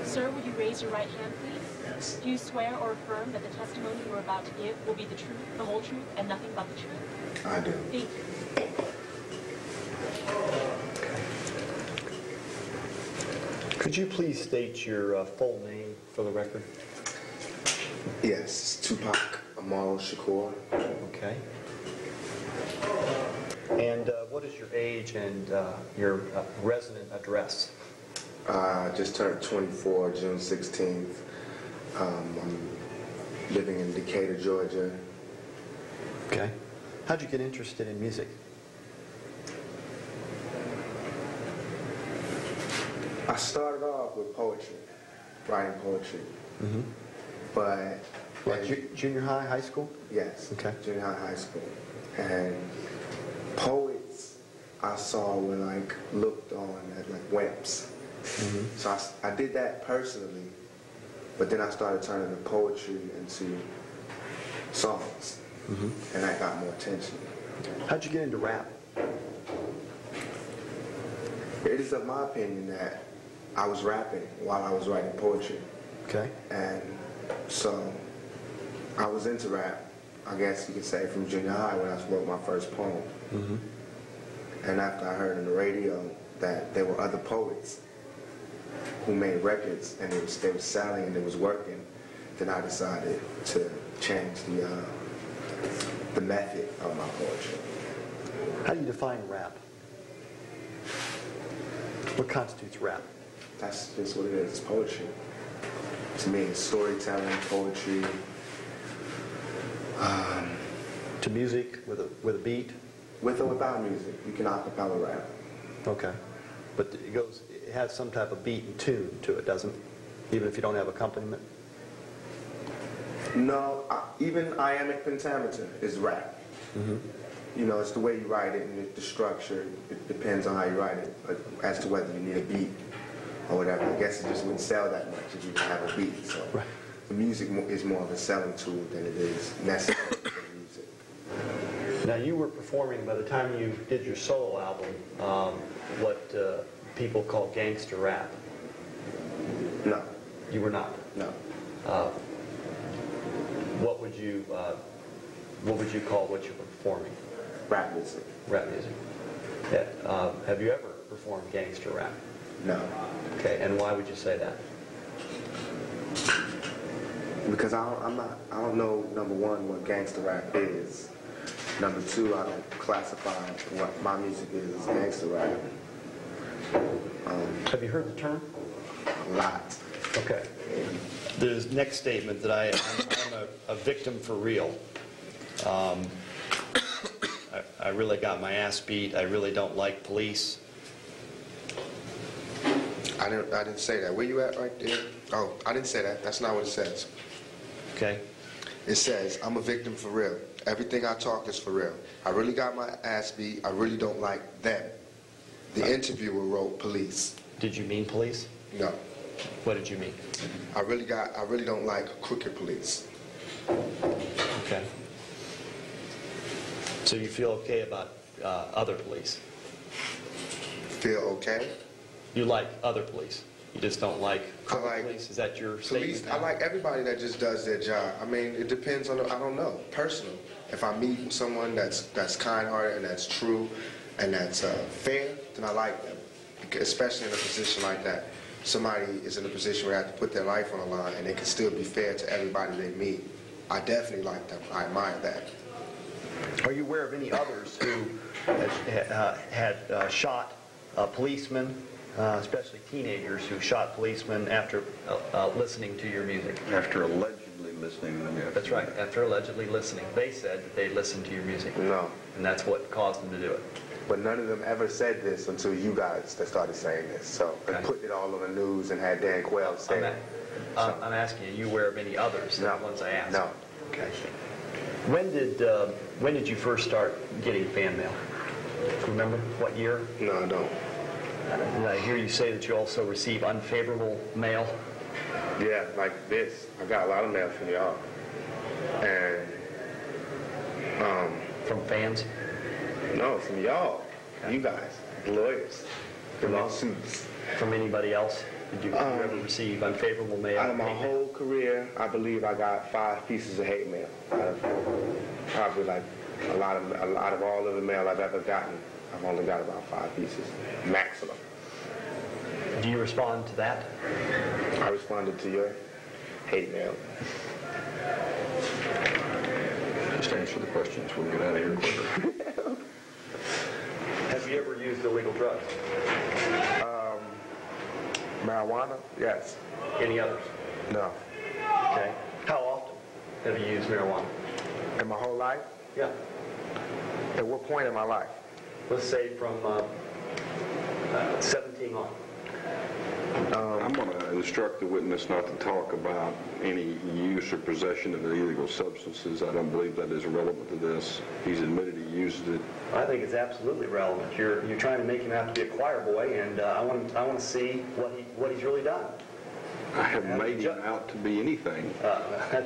Sir, would you raise your right hand, please? Yes. Do you swear or affirm that the testimony you are about to give will be the truth, the whole truth, and nothing but the truth? I do. Thank you. Could you please state your full name for the record? Yes, it's Tupac Amaru Shakur. Okay. And what is your age and your resident address? I just turned 24, June 16th. I'm living in Decatur, Georgia. Okay. How'd you get interested in music? I started off with poetry, writing poetry. Mm-hmm. But... Like junior high, high school? Yes, okay. Junior high, high school. And poets I saw were like looked on as like wimps. Mm-hmm. So I did that personally, but then I started turning the poetry into songs, mm-hmm. and that got more attention. How'd you get into rap? It is of my opinion that I was rapping while I was writing poetry. Okay. And so I was into rap, I guess you could say, from junior high when I wrote my first poem. Mm-hmm. And after I heard on the radio that there were other poets who made records and they were selling and it was working, then I decided to change the method of my poetry. How do you define rap? What constitutes rap? That's just what it is. It's poetry. To me, it's storytelling, poetry. To music with a beat? With or without music, you can acapella rap. Okay. But it has some type of beat and tune to it, doesn't it? Even if you don't have accompaniment? No, even iambic pentameter is rap. Mm-hmm. You know, it's the way you write it and the structure. It depends on how you write it, as to whether you need a beat or whatever. I guess it just wouldn't sell that much if you didn't have a beat. So right. The music is more of a selling tool than it is necessary for the music. Now, you were performing, by the time you did your solo album, what people call gangster rap. No. You were not? No. What would you call what you were performing? Rap music. Rap music. Yeah. Have you ever performed gangster rap? No. Okay, and why would you say that? Because I don't know, number one, what gangster rap is. Number two, I don't classify what my music is as gangster rap. Have you heard the term? A lot. Okay. The next statement that I'm a victim for real. I really got my ass beat. I really don't like police. I didn't say that. Where you at right there? Oh, I didn't say that. That's not what it says. Okay. It says, I'm a victim for real. Everything I talk is for real. I really got my ass beat. I really don't like them. The interviewer wrote police. Did you mean police? No. What did you mean? I really don't like crooked police. Okay. So you feel okay about other police? Feel okay? You like other police? You just don't like crooked police? Is that your statement? I like everybody that just does their job. I mean, it depends on, I don't know, personal. If I meet someone that's kind-hearted and that's true and that's fair, then I like them. Especially in a position like that. Somebody is in a position where they have to put their life on the line and they can still be fair to everybody they meet. I definitely like them. I admire that. Are you aware of any others who had shot policemen, especially teenagers who shot policemen after listening to your music? After allegedly listening to them. That's right, after allegedly listening. They said that they listened to your music. No. And that's what caused them to do it. But none of them ever said this until you guys that started saying this. So they put it all on the news and had Dan Quayle say it. I'm asking you aware of any others than the ones I asked? No. Okay. When did you first start getting fan mail? Do you remember what year? No, I don't. Did I hear you say that you also receive unfavorable mail? Yeah, like this. I got a lot of mail from y'all. And from fans? No, from y'all. Okay. You guys, the lawyers, the lawsuits. From anybody else? Did you ever receive unfavorable mail? Out of my whole career, I believe I got 5 pieces of hate mail. Out of probably like a lot of all of the mail I've ever gotten, I've only got about 5 pieces, maximum. Do you respond to that? I responded to your hate mail. Just answer the questions. We'll get out of here quicker. Have you ever used illegal drugs? Marijuana? Yes. Any others? No. Okay. How often have you used marijuana? In my whole life? Yeah. At what point in my life? Let's say from 17 on. I'm going to instruct the witness not to talk about any use or possession of illegal substances. I don't believe that is relevant to this. He's admitted he used it. I think it's absolutely relevant. You're trying to make him out to be a choir boy, and I want to see what he's really done. I have made him out to be anything.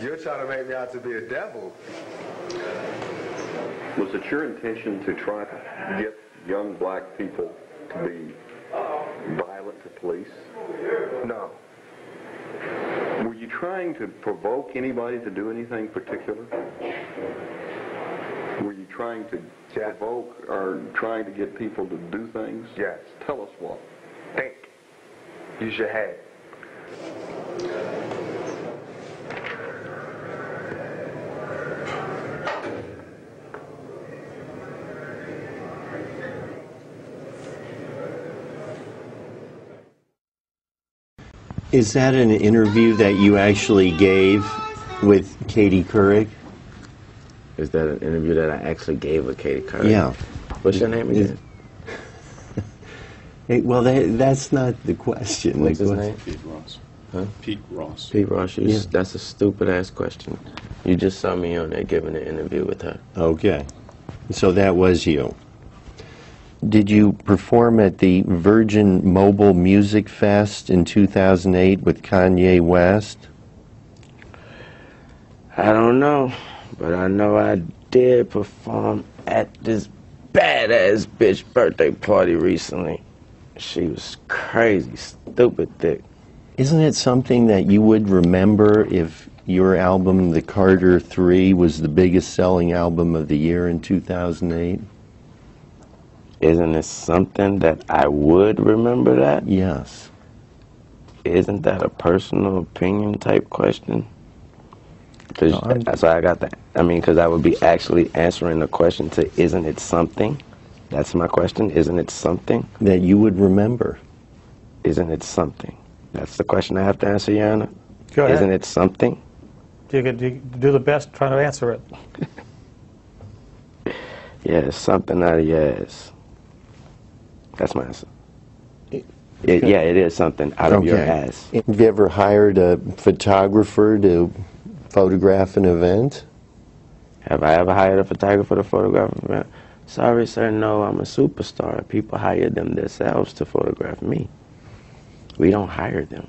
You're trying to make me out to be a devil. Was it your intention to try to get young black people to be violent to police? No. Were you trying to provoke anybody to do anything particular? Were you trying to provoke or trying to get people to do things? Yes. Tell us what. Think. Use your head. Is that an interview that you actually gave with Katie Couric? Is that an interview that I actually gave with Katie Couric? Yeah. What's your name again? Hey, well, that's not the question. What's his name? Pete Ross. Huh? Pete Ross. Pete Ross. Yeah. That's a stupid ass question. You just saw me on there giving an interview with her. Okay. So that was you. Did you perform at the Virgin Mobile Music Fest in 2008 with Kanye West? I don't know, but I know I did perform at this badass bitch birthday party recently. She was crazy, stupid thick. Isn't it something that you would remember if your album, The Carter 3, was the biggest selling album of the year in 2008? Isn't it something that I would remember that? Yes. Isn't that a personal opinion type question? Cause that's why I got that. I mean, because I would be actually answering the question to, isn't it something? That's my question. Isn't it something? That you would remember. Isn't it something? That's the question I have to answer, Your Honor. Go ahead. Isn't it something? You could do the best trying to answer it. Yeah, it's something out of your ass. That's my answer. Yeah, it is something out of your ass. Have you ever hired a photographer to photograph an event? Have I ever hired a photographer to photograph an event? Sorry, sir, no, I'm a superstar. People hire them themselves to photograph me. We don't hire them.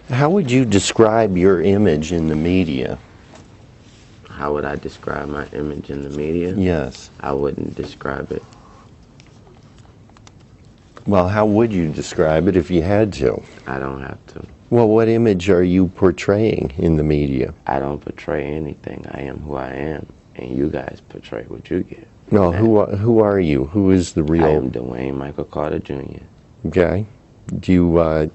How would you describe your image in the media? How would I describe my image in the media? Yes. I wouldn't describe it. Well, how would you describe it if you had to? I don't have to. Well, what image are you portraying in the media? I don't portray anything. I am who I am, and you guys portray what you get. No, who are you? Who is the real? I am Dwayne Michael Carter Jr. Okay. Do you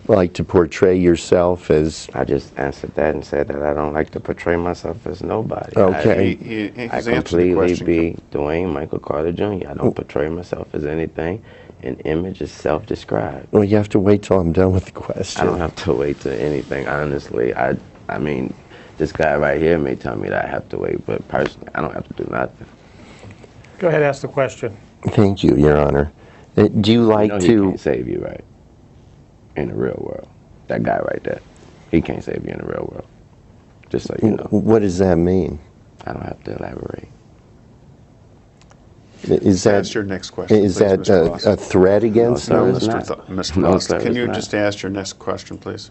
like to portray yourself as? I just answered that and said that I don't like to portray myself as nobody. Okay. I completely be Dwayne Michael Carter Jr. I don't portray myself as anything. An image is self-described. Well, you have to wait till I'm done with the question. I don't have to wait to anything, honestly. I mean, this guy right here may tell me that I have to wait, but personally, I don't have to do nothing. Go ahead, ask the question. Thank you, Your Honor. Do you like He can't save you, right? In the real world. That guy right there. He can't save you in the real world. Just so you know. What does that mean? I don't have to elaborate. Is that Ask your next question, Is please, that Mr. Ross. a threat against No, us? it's not. Mr. No, Ross, sir, can it's you not. just ask your next question, please?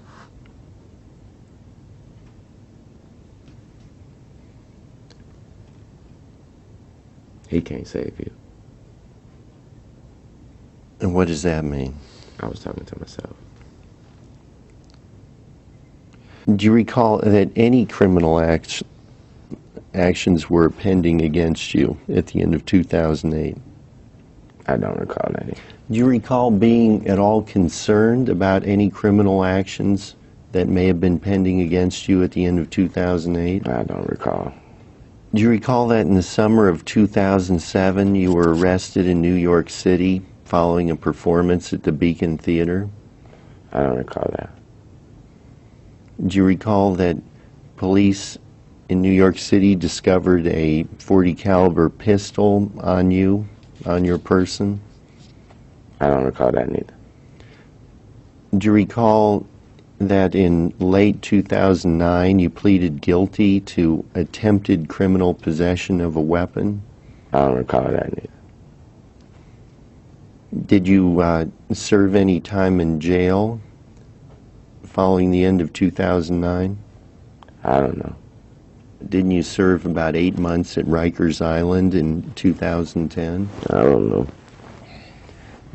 He can't save you. And what does that mean? I was talking to myself. Do you recall that any criminal actions were pending against you at the end of 2008? I don't recall any. Do you recall being at all concerned about any criminal actions that may have been pending against you at the end of 2008? I don't recall. Do you recall that in the summer of 2007 you were arrested in New York City following a performance at the Beacon Theater? I don't recall that. Do you recall that police in New York City discovered a .40 caliber pistol on you, on your person? I don't recall that neither. Do you recall that in late 2009 you pleaded guilty to attempted criminal possession of a weapon? I don't recall that neither. Did you serve any time in jail following the end of 2009? I don't know. Didn't you serve about 8 months at Rikers Island in 2010? I don't know.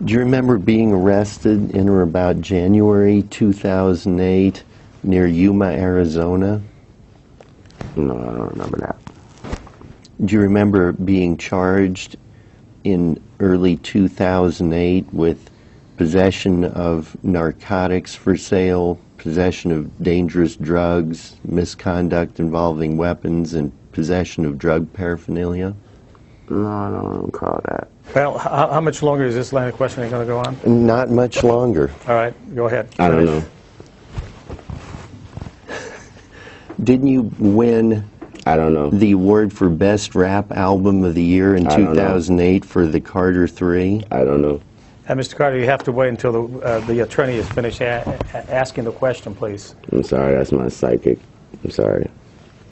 Do you remember being arrested in or about January 2008 near Yuma, Arizona? No, I don't remember that. Do you remember being charged in early 2008 with possession of narcotics for sale, possession of dangerous drugs, misconduct involving weapons, and possession of drug paraphernalia? No, I don't recall that. Well, how much longer is this line of questioning going to go on? Not much longer. All right, go ahead. I don't know. Didn't you win I don't know. the award for Best Rap Album of the Year in I don't know. 2008 for the Carter 3? I don't know. Mr. Carter, you have to wait until the attorney is finished asking the question, please. I'm sorry, that's my psychic. I'm sorry.